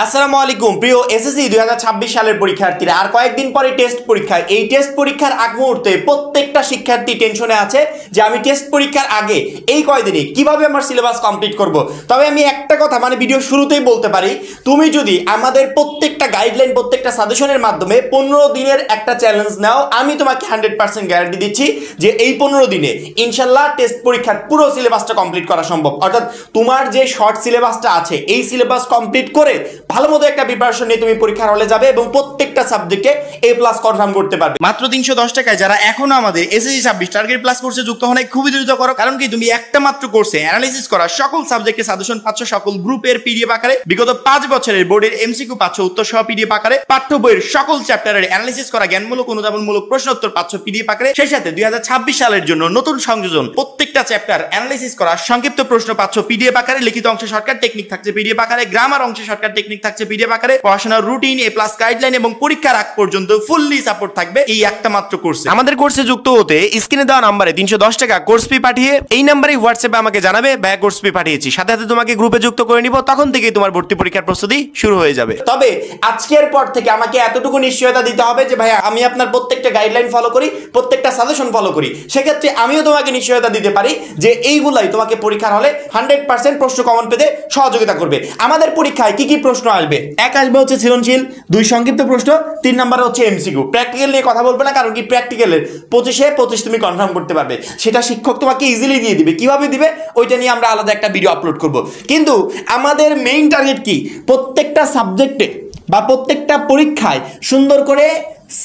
আসসালামু আলাইকুম প্রিয় এসএসসি 2026 সালের পরীক্ষার্থীরা, আর কয়েকদিন পরে টেস্ট পরীক্ষা। এই টেস্ট পরীক্ষার আগ মুহূর্তে প্রত্যেকটা শিক্ষার্থী টেনশনে আছে যে আমি টেস্ট পরীক্ষার আগে এই কয়দিনে কিভাবে আমার সিলেবাস কমপ্লিট করব। তবে আমি একটা কথা ভিডিও শুরুতেই বলতে পারি, তুমি যদি আমাদের প্রত্যেকটা গাইডলাইন প্রত্যেকটা সাজেশনের মাধ্যমে 15 দিনের একটা চ্যালেঞ্জ নাও, আমি তোমাকে 100% গ্যারান্টি দিচ্ছি যে এই 15 দিনে ইনশাল্লাহ টেস্ট পরীক্ষার পুরো সিলেবাসটা কমপ্লিট করা সম্ভব। অর্থাৎ তোমার যে শর্ট সিলেবাসটা আছে এই সিলেবাস কমপ্লিট করে ভালো মতো একটা প্রিপারেশন নিয়ে তুমি পরীক্ষার হলে যাবে এবং প্রত্যেকটা সাবজেক্টে A+ কনফার্ম করতে পারবে মাত্র 310 টাকায়। যারা এখনো আমাদের এসএসসি 26 টার্গেট প্লাস কোর্সে যুক্ত হন, খুবই দ্রুত করো, কারণ কি তুমি একটা মাত্র কোর্সে অ্যানালিসিস করা সকল সাবজেক্টের সাজেশন পাচ্ছ, সকল গ্রুপের পিডিএফ আকারে, বিগত 5 বছরের বোর্ডের এমসিকিউ পাচ্ছ উত্তর সহ পিডিএফ আকারে, পাঠ্য বইয়ের সকল চ্যাপ্টারের অ্যানালিসিস করা জ্ঞানমূলক অনুধাবনমূলক প্রশ্ন উত্তর পাচ্ছ পিডিএফ আকারে। সেই সাথে 2026 সালের জন্য নতুন সংযোজন প্রত্যেকটা চ্যাপ্টার অ্যানালিসিস করা সংক্ষিপ্ত প্রশ্ন পাচ্ছ পিডিএফ আকারে, লিখিত অংশে শর্টকাট টেকনিক থাকছে পিডিএফ আকারে, গ্রামার অংশে শর্টকাট টেকনিক থাকছে পিডিএফ আকারে, পড়াশোনার রুটিন A+ গাইডলাইন এবং পরীক্ষার আগ পর্যন্ত ফুললি সাপোর্ট থাকবে এই একটা মাত্র কোর্সে। আমাদের কোর্সে যুক্ত হতে স্ক্রিনে দেওয়া নম্বরে 310 টাকা কোর্স ফি পাঠিয়ে এই নম্বরে হোয়াটসঅ্যাপে আমাকে জানাবে ভাই কোর্স ফি পাঠিয়েছি, সাথে সাথে তোমাকে গ্রুপে যুক্ত করে নিব, তখন থেকেই তোমার ভর্তি পরীক্ষার প্রস্তুতি শুরু হয়ে যাবে। তবে আজকের পর থেকে আমাকে এতটুকু নিশ্চয়তা দিতে হবে যে ভাইয়া আমি আপনার প্রত্যেকটা গাইডলাইন ফলো করি, প্রত্যেকটা সাজেশন ফলো করি, সেক্ষেত্রে আমিও তোমাকে নিশ্চয়তা দিতে পারি যে এইগুলাই তোমাকে পরীক্ষার হলে 100% প্রশ্ন কমন পেতে সহযোগিতা করবে। আমাদের পরীক্ষায় কি কি প্রশ্ন আসবে? এক আসবে হচ্ছে সৃজনশীল, 2 সংক্ষিপ্ত প্রশ্ন, 3 নম্বরে হচ্ছে এমসিকিউ। প্র্যাকটিক্যাল নিয়ে কথা বলবে না, কারণ কি প্র্যাকটিক্যালের 25 তুমি কনফার্ম করতে পারবে, সেটা শিক্ষক তোমাকে ইজিলি দিয়ে দিবে। কিভাবে দিবে ওইটা নিয়ে আমরা আলাদা একটা ভিডিও আপলোড করব। কিন্তু আমাদের মেইন টার্গেট কি, প্রত্যেকটা সাবজেক্টে বা প্রত্যেকটা পরীক্ষায় সুন্দর করে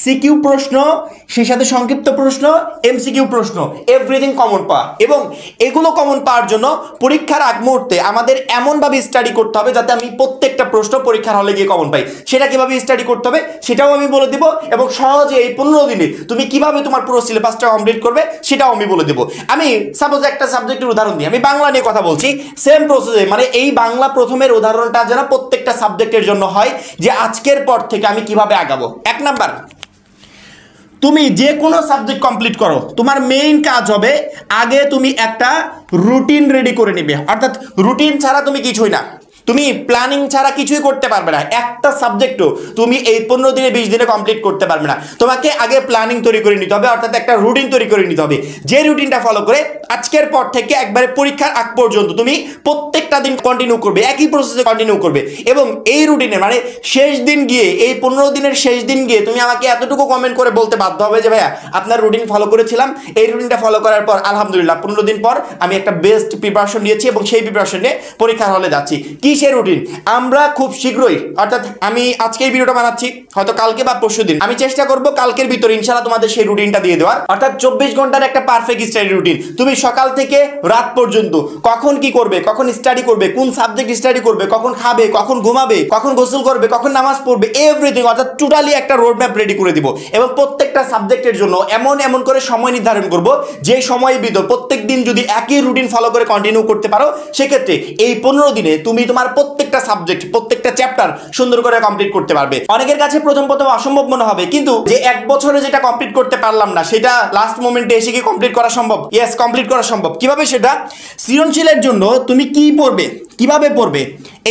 সিকিউ প্রশ্ন, সেই সাথে সংক্ষিপ্ত প্রশ্ন, এমসিকিউ প্রশ্ন, এভরিথিং কমন পাওয়া। এবং এগুলো কমন পাওয়ার জন্য পরীক্ষার আগ মুহূর্তে আমাদের এমনভাবে স্টাডি করতে হবে যাতে আমি প্রত্যেকটা প্রশ্ন পরীক্ষার হলে গিয়ে কমন পাই। সেটা কিভাবে স্টাডি করতে হবে সেটাও আমি বলে দিব, এবং সহজে এই 15 দিনে তুমি কিভাবে তোমার পুরো সিলেবাসটা কমপ্লিট করবে সেটাও আমি বলে দেব। আমি সাপোজ একটা সাবজেক্টের উদাহরণ দিই, আমি বাংলা নিয়ে কথা বলছি, সেম প্রসেসে এই বাংলা প্রথমের উদাহরণটা যেন প্রত্যেকটা সাবজেক্টের জন্য হয় যে আজকের পর থেকে আমি কিভাবে আগাবো। 1 নাম্বার, তুমি যে কোনো সাবজেক্ট কমপ্লিট করো, তোমার মেইন কাজ হবে আগে তুমি একটা রুটিন রেডি করে নেবে। অর্থাৎ রুটিন ছাড়া তুমি কিছুই না, তুমি প্ল্যানিং ছাড়া কিছুই করতে পারবে না। একটা সাবজেক্টও তুমি এই 15 দিনে 20 দিনে কমপ্লিট করতে পারবে না। তোমাকে আগে প্ল্যানিং তৈরি করে নিতে হবে, অর্থাৎ একটা রুটিন তৈরি করে নিতে হবে। যে রুটিনটা ফলো করে আজকের পর থেকে একবারে পরীক্ষার আগ পর্যন্ত তুমি প্রত্যেকটা দিন কন্টিনিউ করবে, একই প্রসেসে কন্টিনিউ করবে। এবং এই রুটিনে শেষ দিন গিয়ে, এই 15 দিনের শেষ দিন গিয়ে তুমি আমাকে এতটুকু কমেন্ট করে বলতে বাধ্য হবে যে ভাইয়া আপনার রুটিন ফলো করেছিলাম, এই রুটিনটা ফলো করার পর আলহামদুলিল্লাহ 15 দিন পর আমি একটা বেস্ট প্রিপারেশন নিয়েছি এবং সেই প্রিপারেশন নিয়ে পরীক্ষার হলে যাচ্ছি। কি সেই রুটিন? আমরা খুব শীঘ্রই, অর্থাৎ আমি আজকে এই ভিডিওটা বানাচ্ছি, হয়তো কালকে বা পরশুদিন আমি চেষ্টা করব কালকের ভিতরে ইনশাআল্লাহ তোমাদের সেই রুটিনটা দিয়ে দেওয়ার। অর্থাৎ 24 ঘন্টার একটা পারফেক্ট স্টাডি রুটিন। তুমি সকাল থেকে রাত পর্যন্ত কখন কি করবে, কখন স্টাডি করবে, কোন সাবজেক্ট স্টাডি করবে, কখন খাবে, কখন ঘুমাবে, কখন গোসল করবে, কখন নামাজ পড়বে, এভরিথিং, অর্থাৎ টোটালি একটা রোড ম্যাপ রেডি করে দিব। এবং প্রত্যেকটা সাবজেক্টের জন্য এমন করে সময় নির্ধারণ করব যে সময়ের ভিতর প্রত্যেক দিন যদি একই রুটিন ফলো করে কন্টিনিউ করতে পারো, সেক্ষেত্রে এই 15 দিনে তুমি তোমার প্রত্যেকটা সাবজেক্ট, প্রত্যেকটা চ্যাপ্টার সুন্দর করে কমপ্লিট করতে পারবে। অনেকের কাছে প্রথম অসম্ভব মনে হবে, কিন্তু যে 1 বছরে যেটা কমপ্লিট করতে পারলাম না সেটা লাস্ট মোমেন্টে এসে কি কমপ্লিট করা সম্ভব? ইয়েস, কমপ্লিট করা সম্ভব। কিভাবে সেটা? সৃজনশীলের জন্য তুমি কি পড়বে, কিভাবে পড়বে,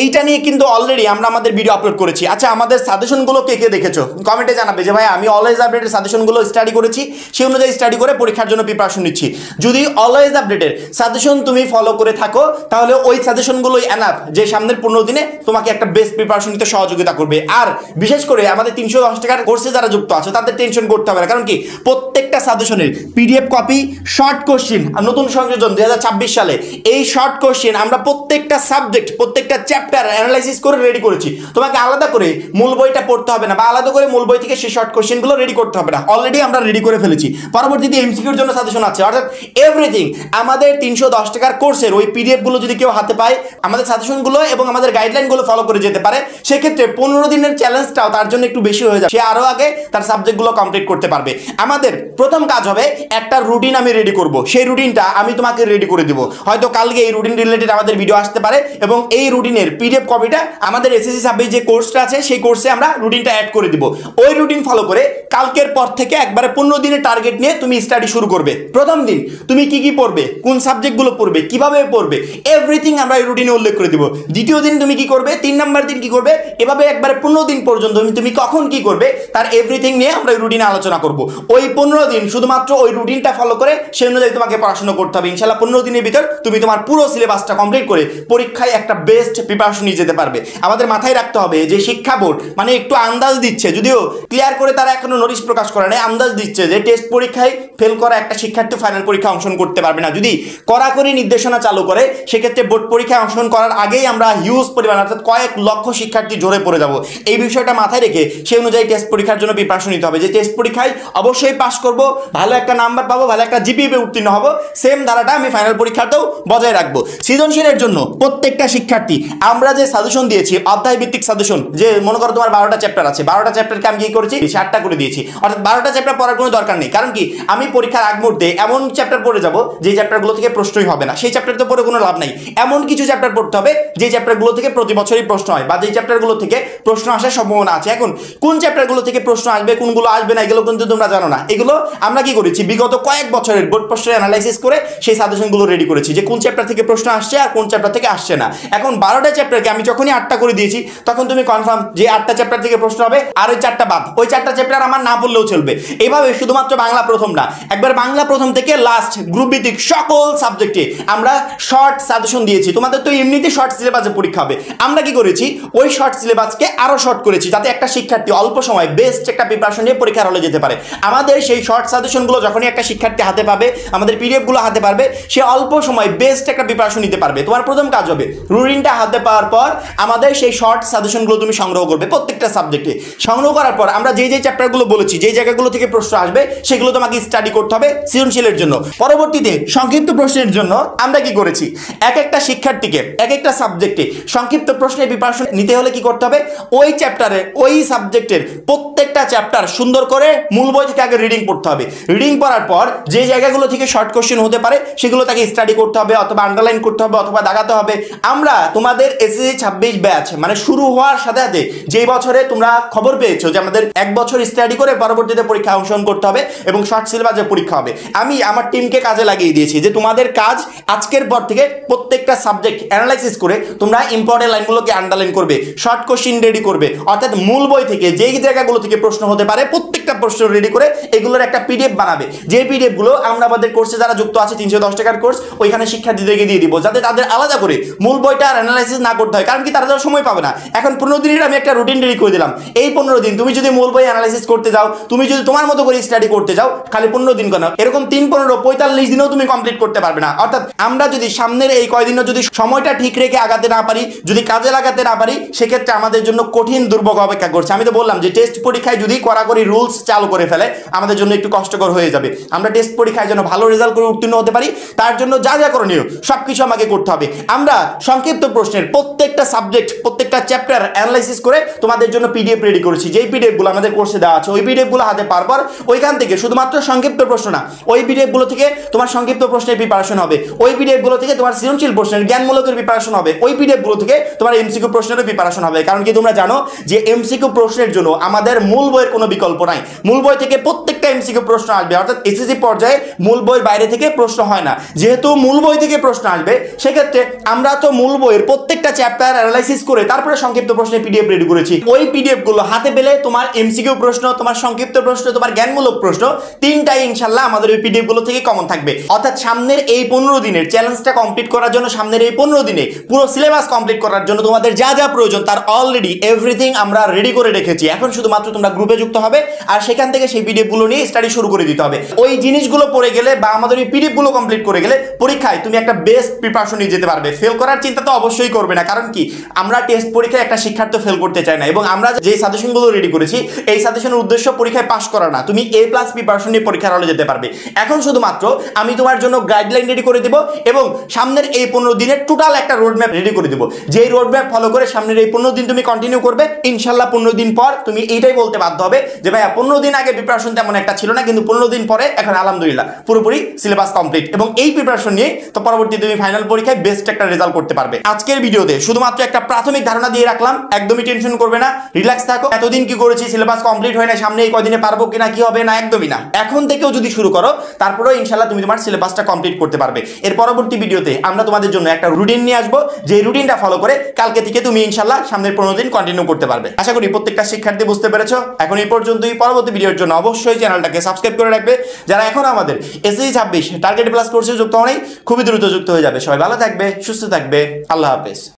এইটা নিয়ে কিন্তু অলরেডি আমরা আমাদের ভিডিও আপলোড করেছি। আচ্ছা, আমাদের সাজেশনগুলো কে কে দেখেছো কমেন্টে জানাবে যে ভাই আমি অলওয়েজ আপডেটের সাজেশনগুলো স্টাডি করেছি, সেই অনুযায়ী স্টাডি করে পরীক্ষার জন্য প্রিপারেশন নিচ্ছি। যদি অলওয়েজ আপডেটের সাজেশন তুমি ফলো করে থাকো তাহলে ওই সাজেশনগুলোই এনাফ যে সামনের 15 দিনে তোমাকে একটা বেস্ট প্রিপারেশন নিতে সহযোগিতা করবে। আর বিশেষ করে আমাদের 310 টাকার কোর্সে যারা যুক্ত আছে তাদের টেনশন করতে হবে না, কারণ কি প্রত্যেকটা সাজেশনের পিডিএফ কপি, শর্ট কোশ্চেন, নতুন সংযোজন 2026 সালে এই শর্ট কোশ্চেন আমরা প্রত্যেকটা সাবজেক্ট, প্রত্যেকটা চ্যাপ্টার অ্যানালাইসিস করে রেডি করেছি। তোমাকে আলাদা করে মূল বইটা পড়তে হবে না, বা আলাদা করে মূল বই থেকে সেই শর্ট কোশ্চেনগুলো রেডি করতে হবে না, অলরেডি আমরা রেডি করে ফেলেছি। পরবর্তীতে এমসিকিউর জন্য সাজেশন আছে। অর্থাৎ এভরিথিং আমাদের 310 টাকার কোর্সের ওই পিডিএফগুলো যদি কেউ হাতে পায়, আমাদের সাজেশনগুলো এবং আমাদের গাইডলাইনগুলো ফলো করে যেতে পারে, সেক্ষেত্রে 15 দিনের চ্যালেঞ্জটাও তার জন্য একটু বেশি হয়ে যায়, সে আরো আগে তার সাবজেক্টগুলো কমপ্লিট করতে পারবে। আমাদের প্রথম কাজ হবে একটা রুটিন আমি রেডি করব, সেই রুটিনটা আমি তোমাকে রেডি করে দিব। হয়তো কালকে এই রুটিন রিলেটেড আমাদের ভিডিও আসতে পারে এবং এই রুটিনের পিডিএফ কপিটা আমাদের এসএসসি 26 যে কোর্সটা আছে সেই কোর্সে আমরা রুটিনটা অ্যাড করে দিব। ওই রুটিন ফলো করে কালকের পর থেকে একবারে 15 দিনের টার্গেট নিয়ে তুমি স্টাডি শুরু করবে। প্রথম দিন তুমি কি কি পড়বে, কোন সাবজেক্টগুলো পড়বে, কিভাবে পড়বে, এভরিথিং আমরা এই রুটিনে উল্লেখ করে দিব। দ্বিতীয় দিন তুমি কি করবে, 3 নাম্বার দিন কি করবে, এভাবে একবারে 15 দিন পর্যন্ত তুমি কখন কি করবে তার এভরিথিং নিয়ে আমরা এই রুটিনে আলোচনা করব। ওই 15 দিন শুধুমাত্র ওই রুটিনটা ফলো করে সেই অনুযায়ী তোমাকে পড়াশোনা করতে হবে। ইনশাআল্লাহ 15 দিনের ভিতর তুমি তোমার পুরো সিলেবাসটা কমপ্লিট করে পরীক্ষায় একটা বেস্ট প্রিপারেশন নিয়ে যেতে পারবে। আমাদের মাথায় রাখতে হবে যে শিক্ষা বোর্ড মানে একটু আন্দাজ দিচ্ছে, যদিও ক্লিয়ার করে তারা এখনো নোটিশ প্রকাশ করে নাই, আন্দাজ দিচ্ছে যে টেস্ট পরীক্ষায় ফেল করা একটা শিক্ষার্থী ফাইনাল পরীক্ষা অংশগ্রহণ করতে পারবে না। যদি কড়াকড়ি নির্দেশনা চালু করে সেক্ষেত্রে বোর্ড পরীক্ষায় অংশগ্রহণ করার আগেই আমরা হিউজ পরিমাণ অর্থাৎ কয়েক লক্ষ শিক্ষার্থী জোরে পড়ে যাব। এই বিষয়টা মাথায় রেখে সেই অনুযায়ী টেস্ট পরীক্ষার জন্য প্রিপারেশন নিতে হবে যে টেস্ট পরীক্ষায় অবশ্যই পাস করব, ভালো একটা নাম্বার পাবো, ভালো একটা জিপিএ উত্তীর্ণ হব, সেম ধারাটা আমি ফাইনাল পরীক্ষাতেও বজায় রাখবো। সৃজনশীলের জন্য প্রত্যেকটা শিক্ষার্থী আমরা যে সাজেশন দিয়েছি অধ্যায় ভিত্তিক সাজেশন, যে মনে করো তোমার 12টা চ্যাপ্টার আছে, 12টা চ্যাপ্টারকে আমি কি করেছি 7টা করে দিয়েছি, অর্থাৎ 12টা চ্যাপ্টার পড়ার কোনো দরকার নেই। কারণ কি আমি পরীক্ষার আগ মুহূর্তে এমন চ্যাপ্টার পড়ে যাব যে চ্যাপ্টারগুলো থেকে প্রশ্নই হবে না, সেই চ্যাপ্টার তো পড়ে কোনো লাভ নাই। এমন কিছু চ্যাপ্টার পড়তে হবে যে চ্যাপ্টারগুলো থেকে প্রতি বছরই প্রশ্ন হয় বা যে চ্যাপ্টারগুলো থেকে প্রশ্ন আসার সম্ভাবনা আছে। এখন কোন চ্যাপ্টারগুলো থেকে প্রশ্ন আসবে কোনগুলো আসবে না এগুলো কিন্তু তোমরা জানো না। এগুলো আমরা কি করেছি বিগত কয়েক বছরের বোর্ড প্রশ্নের অ্যানালাইসিস করে সেই সাজেশনগুলো রেডি করেছি যে কোন চ্যাপ্টার থেকে প্রশ্ন আসছে আর কোন চ্যাপ্টার থেকে আসছে না। এখন 12টা চ্যাপ্টারকে আমি যখনই 8টা করে দিয়েছি তখন তুমি কনফার্ম যে 8টা চ্যাপ্টার থেকে প্রশ্ন হবে আর ওই 4টা বাদ, ওই 4টা চ্যাপ্টার আমার না পড়লেও চলবে। এভাবে শুধুমাত্র বাংলা প্রথম না, একবার বাংলা প্রথম থেকে লাস্ট গ্রুপ ভিত্তিক সকল সাবজেক্টে আমরা শর্ট সাজেশন দিয়েছি। তোমাদের তো এমনিতে শর্ট সিলেবাসে পরীক্ষা হবে, আমরা কি করেছি ওই শর্ট সিলেবাসকে আরো শর্ট করেছি যাতে একটা শিক্ষার্থী অল্প সময় বেস্ট একটা প্রিপারেশন নিয়ে পরীক্ষার হলে যেতে পারে। আমাদের সেই শর্ট সাজেশনগুলো যখনই একটা শিক্ষার্থী হাতে পাবে, আমাদের পিডিএফগুলো হাতে পারবে, সে অল্প সময় বেস্ট একটা প্রিপারেশন নিতে পারবে। তোমার প্রথম কাজ হবে রুটিনটা হাতে পাওয়ার পর আমাদের সেই শর্ট সাজেশনগুলো তুমি সংগ্রহ করবে প্রত্যেকটা সাবজেক্টে। সংগ্রহ করার পর আমরা যেই চ্যাপ্টারগুলো বলেছি, যেই জায়গাগুলো থেকে প্রশ্ন আসবে সেগুলো তোমাকে স্টাডি করতে হবে সৃজনশীলের জন্য। পরবর্তীতে সংক্ষিপ্ত প্রশ্নের জন্য আমরা কি করেছি এক একটা শিক্ষার্থীকে এক একটা সাবজেক্টে সংক্ষিপ্ত প্রশ্নের প্রিপারেশন নিতে হলে কি করতে হবে, ওই চ্যাপ্টারের ওই সাবজেক্টের প্রত্যেকটা চ্যাপ্টার সুন্দর করে মূল বই থেকে আগে রিডিং পড়তে হবে। রিডিং পড়ার পর যে জায়গাগুলো থেকে শর্ট কোশ্চেন হতে পারে সেগুলো তাকে স্টাডি করতে হবে অথবা আন্ডারলাইন করতে হবে অথবা দাগাতে হবে। আমরা তোমাদের এসএসসি 26 ব্যাচ মানে শুরু হওয়ার সাথে সাথে যেই বছরে তোমরা খবর পেয়েছো যে আমাদের এক বছর স্টাডি করে পরবর্তীতে পরীক্ষা অংশগ্রহণ করতে হবে এবং শর্ট সিলেবাসে পরীক্ষা হবে, আমি আমার টিমকে কাজে লাগিয়ে দিয়েছি যে তোমাদের কাজ আজকের পর থেকে প্রত্যেকটা সাবজেক্ট অ্যানালাইসিস করে তোমরা ইম্পর্টেন্ট লাইনগুলোকে আন্ডারলাইন করবে, শর্ট কোশ্চেন রেডি করবে, অর্থাৎ মূল বই থেকে যেই জায়গাগুলো থেকে প্রশ্ন হতে পারে প্রত্যেকটা প্রশ্ন রেডি করে এগুলোর একটা পিডিএফ বানাবে। যে পিডিএফ গুলো আমরা আমাদের কোর্সে যারা যুক্ত আছে 310 টাকার কোর্স ওইখানে শিক্ষার্থীদেরকে দিয়ে দিব যাতে তাদের আলাদা করে মূল বইটা আর অ্যানালাইসিস না করতে হয়। কারণ কি তারা সময় পাবে না। এখন 15 দিনের আমি একটা রুটিন রেডি করে দিলাম, এই 15 দিন তুমি যদি মূল বই অ্যানালাইসিস করতে যাও, তুমি যদি তোমার মতো করে স্টাডি করতে যাও, খালি 15 দিন কেন এরকম 3, 15, 45 দিনেও তুমি কমপ্লিট করতে পারবে না। অর্থাৎ আমরা যদি সামনের এই কয়দিনও যদি সময়টা ঠিক রেখে আগাতে না পারি, যদি কাজে লাগাতে না পারি, সেক্ষেত্রে আমাদের জন্য কঠিন দুর্ভোগ অপেক্ষা করছে। আমি তো বললাম যে টেস্ট পরীক্ষায় যদি কড়াকড়ি রুলস চালু করে ফেলে আমাদের জন্য একটু কষ্টকর হয়ে যাবে। আমরা টেস্ট পরীক্ষায় যেন ভালো রেজাল্ট করে উত্তীর্ণ হতে পারি তার জন্য যা যা করণীয় সবকিছু আমাকে করতে হবে। আমরা সংক্ষিপ্ত প্রশ্নের প্রত্যেকটা সাবজেক্ট প্রত্যেকটা চ্যাপ্টার অ্যানালাইসিস করে তোমাদের জন্য পিডিএফ রেডি করেছি। যেই পিডিএফগুলো আমাদের কোর্সে দেওয়া আছে ওই পিডিএফগুলো হাতে পাওয়ার পর ওইখান থেকে শুধুমাত্র সংক্ষিপ্ত প্রশ্ন না, ওই পিডিএফগুলো থেকে তোমার সংক্ষিপ্ত প্রশ্নের প্রিপারেশন হবে, ওই পিডিএফগুলো থেকে তোমার সৃজনশীল প্রশ্নের জ্ঞানমূলকের প্রিপারেশন হবে, ওই পিডিএফগুলো থেকে তোমার এমসিকিউ প্রশ্নেরও প্রিপারেশন হবে। কারণ কি তোমরা জানো যে এমসিকিউ প্রশ্নের জন্য আমাদের মূল বইয়ের কোনো বিকল্প নাই। মূল বই থেকে প্রত্যেকটা এমসিকিউ প্রশ্ন আসবে, অর্থাৎ এসএসসি পর্যায়ে মূল বইয়ের বাইরে থেকে প্রশ্ন হয় না। যেহেতু মূল বই থেকে প্রশ্ন আসবে সেক্ষেত্রে আমরা তো মূল বইয়ের প্রত্যেকটা চ্যাপ্টার অ্যানালাইসিস করে তারপরে সংক্ষিপ্ত প্রশ্নের পিডিএফ রেডি করেছি। ওই পিডিএফ গুলো হাতে পেলে তোমার এমসিকিউ প্রশ্ন, তোমার সংক্ষিপ্ত প্রশ্ন, তোমার জ্ঞানমূলক প্রশ্ন তিনটাই ইনশাআল্লাহ আমাদের ওই পিডিএফ গুলো থেকে কমন থাকবে। অর্থাৎ সামনের এই 15 দিনের চ্যালেঞ্জটা কমপ্লিট করার জন্য, সামনের এই 15 দিনে পুরো সিলেবাস কমপ্লিট করার জন্য তোমাদের যা যা প্রয়োজন তার অলরেডি এভরিথিং আমরা রেডি করে রেখেছি। এখন শুধুমাত্র তোমরা গ্রুপে যুক্ত হবে আর সেখান থেকে সেই পিডিএফ গুলো নিয়ে স্টাডি শুরু করে দিতে হবে। ওই জিনিসগুলো পড়ে গেলে বা আমাদের ওই পিডিএফ গুলো কমপ্লিট করে গেলে পরীক্ষায় তুমি একটা বেস্ট প্রিপারেশন নিয়ে যেতে পারবে। ফেল করার চিন্তা তো অবশ্যই করবে না, কারণ কি আমরা টেস্ট পরীক্ষায় একটা শিক্ষার্থী ফেল করতে চাই না এবং আমরা যে সাজেশনগুলো রেডি করেছি এই সাজেশনের উদ্দেশ্য পরীক্ষায় পাস করা না, তুমি A+ প্রিপারেশন নিয়ে পরীক্ষার হলে যেতে পারবে। এখন শুধুমাত্র আমি তোমার জন্য গাইডলাইন রেডি করে দেব এবং সামনের এই 15 দিনের টোটাল একটা রোডম্যাপ রেডি করে দেব। যেই রোডম্যাপ ফলো করে সামনের এই 15 দিন তুমি কন্টিনিউ করবে, ইনশাআল্লাহ 15 দিন পর তুমি এইটাই বলতে বাধ্য হবে যে ভাইয়া 15 দিন আগে প্রিপারেশন তেমন একটা ছিল না, কিন্তু 15 দিন পরে এখন আলহামদুলিল্লাহ পুরোপুরি সিলেবাস কমপ্লিট, এবং এই প্রিপারেশন নিয়ে তো পরবর্তী তুমি ফাইনাল পরীক্ষায় বেস্ট একটা রেজাল্ট করতে পারবে। আজকের ভিডিওতে শুধুমাত্র একটা প্রাথমিক ধারণা দিয়ে রাখলাম, একদমই টেনশন করবে না, রিল্যাক্স থাকো। এতদিন কি করেছি, সিলেবাস কমপ্লিট হয় না, সামনে এই কয়দিনে পারবো কিনা, কি হবে না, একদমই না। এখন থেকেও যদি শুরু করো তারপরেও ইনশাআল্লাহ তুমি তোমার সিলেবাসটা কমপ্লিট করতে পারবে। এর পরবর্তী ভিডিওতে আমরা তোমাদের জন্য একটা রুটিন নিয়ে আসবো, যে রুটিনটা ফলো করে কালকে থেকে তুমি ইনশাআল্লাহ সামনের 15 দিন কন্টিনিউ করতে পারবে। আশা করি প্রত্যেকটা শিক্ষার্থী বুঝতে পেরেছো। এখন এই পর্যন্তই, পরবর্তী ভিডিওর জন্য অবশ্যই চ্যানেলটাকে সাবস্ক্রাইব করে রাখবে। যারা এখন আমাদের এসএসসি 26 টার্গেট প্লাস কোর্সে যুক্ত হও নাই, খুবই দ্রুত যুক্ত হয়ে যাবে। সবাই ভালো থাকবে, সুস্থ থাকবে, আল্লাহ হাফেজ।